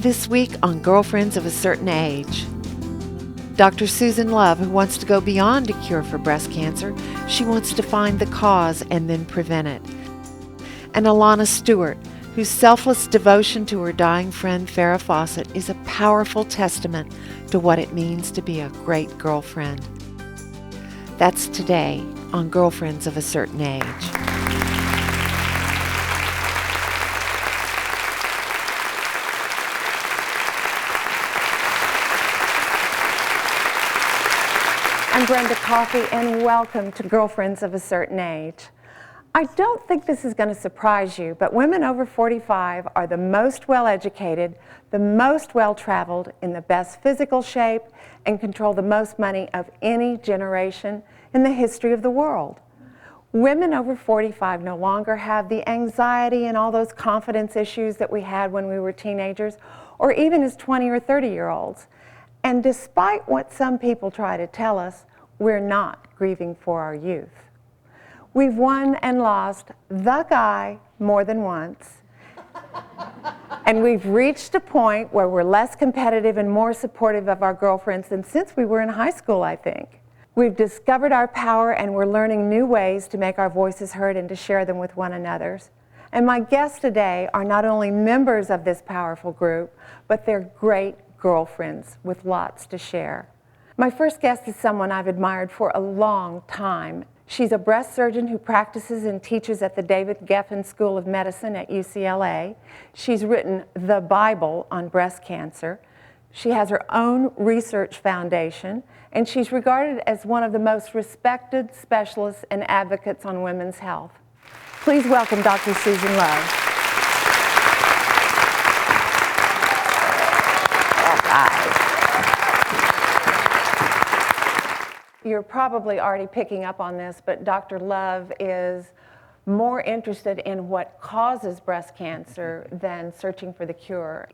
This week on Girlfriends of a Certain Age. Dr. Susan Love, who wants to go beyond a cure for breast cancer, she wants to find the cause and then prevent it. And Alana Stewart, whose selfless devotion to her dying friend Farrah Fawcett is a powerful testament to what it means to be a great girlfriend. That's today on Girlfriends of a Certain Age. I'm Brenda Coffey, and welcome to Girlfriends of a Certain Age. I don't think this is going to surprise you, but women over 45 are the most well-educated, the most well-traveled, in the best physical shape, and control the most money of any generation in the history of the world. Women over 45 no longer have the anxiety and all those confidence issues that we had when we were teenagers, or even as 20 or 30-year-olds. And despite what some people try to tell us, we're not grieving for our youth. We've won and lost the guy more than once. And we've reached a point where we're less competitive and more supportive of our girlfriends than since we were in high school, I think. We've discovered our power, and we're learning new ways to make our voices heard and to share them with one another. And my guests today are not only members of this powerful group, but they're great girlfriends with lots to share. My first guest is someone I've admired for a long time. She's a breast surgeon who practices and teaches at the David Geffen School of Medicine at UCLA. She's written the Bible on breast cancer. She has her own research foundation, and she's regarded as one of the most respected specialists and advocates on women's health. Please welcome Dr. Susan Love. You're probably already picking up on this, but Dr. Love is more interested in what causes breast cancer than searching for the cure.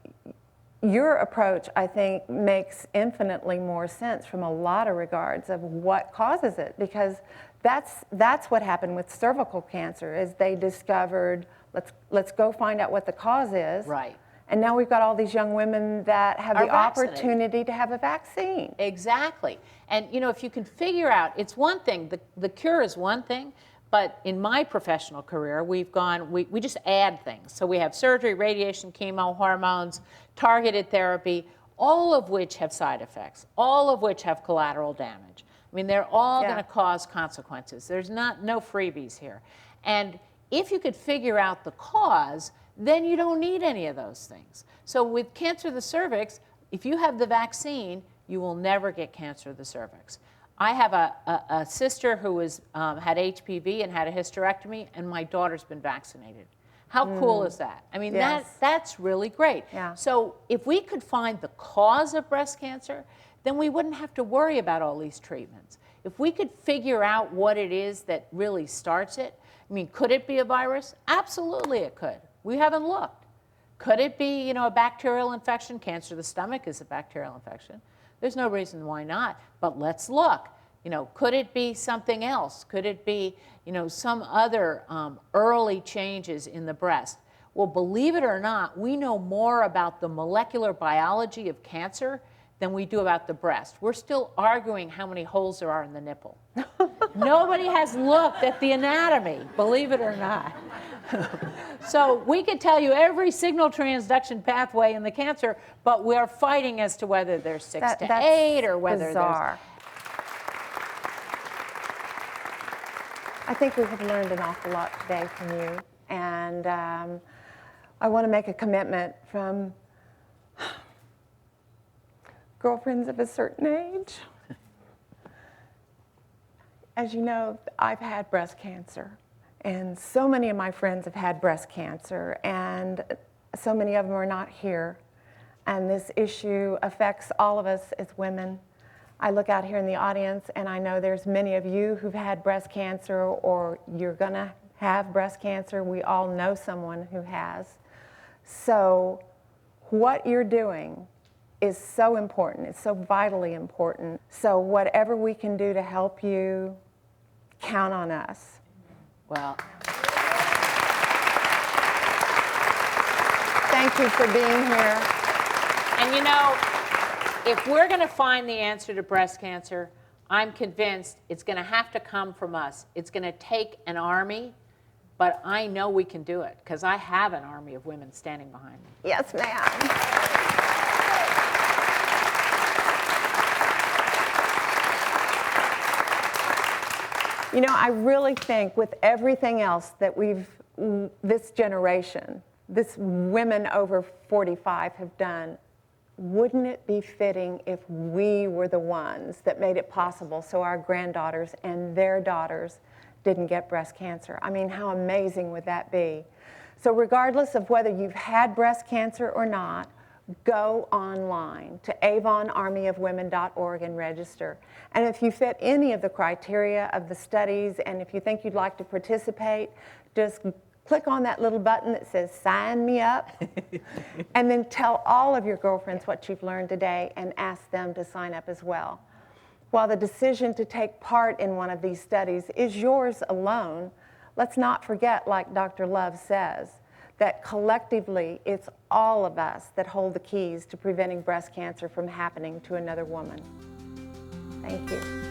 Your approach, I think, makes infinitely more sense from a lot of regards of what causes it, because that's what happened with cervical cancer, is they discovered, let's go find out what the cause is. Right. And now we've got all these young women that have the opportunity to have a vaccine. Exactly. And you know, if you can figure out, it's one thing, the cure is one thing, but in my professional career, we just add things. So we have surgery, radiation, chemo, hormones, targeted therapy, all of which have side effects, all of which have collateral damage. I mean, they're all going to cause consequences. There's no freebies here. And if you could figure out the cause, then you don't need any of those things. So with cancer of the cervix, if you have the vaccine, you will never get cancer of the cervix. I have a sister who had HPV and had a hysterectomy, and my daughter's been vaccinated. How cool is that? I mean, that's really great. Yeah. So if we could find the cause of breast cancer, then we wouldn't have to worry about all these treatments. If we could figure out what it is that really starts it, I mean, could it be a virus? Absolutely it could. We haven't looked. Could it be, you know, a bacterial infection? Cancer of the stomach is a bacterial infection. There's no reason why not, but let's look. You know, could it be something else? Could it be, you know, some other early changes in the breast? Well, believe it or not, we know more about the molecular biology of cancer than we do about the breast. We're still arguing how many holes there are in the nipple. Nobody has looked at the anatomy, believe it or not. So we could tell you every signal transduction pathway in the cancer, but we're fighting as to whether there's 6 to 8 or whether bizarre. I think we have learned an awful lot today from you, and I want to make a commitment from girlfriends of a certain age. As you know, I've had breast cancer. And so many of my friends have had breast cancer, and so many of them are not here. And this issue affects all of us as women. I look out here in the audience, and I know there's many of you who've had breast cancer, or you're going to have breast cancer. We all know someone who has. So what you're doing is so important. It's so vitally important. So whatever we can do to help you, count on us. Well, thank you for being here. And you know, if we're going to find the answer to breast cancer, I'm convinced it's going to have to come from us. It's going to take an army, but I know we can do it because I have an army of women standing behind me. Yes, ma'am. You know, I really think with everything else that this generation, this women over 45 have done, wouldn't it be fitting if we were the ones that made it possible so our granddaughters and their daughters didn't get breast cancer? I mean, how amazing would that be? So regardless of whether you've had breast cancer or not, go online to avonarmyofwomen.org and register. And if you fit any of the criteria of the studies, and if you think you'd like to participate, just click on that little button that says sign me up, and then tell all of your girlfriends what you've learned today and ask them to sign up as well. While the decision to take part in one of these studies is yours alone, let's not forget, like Dr. Love says, that collectively it's all of us that hold the keys to preventing breast cancer from happening to another woman. Thank you.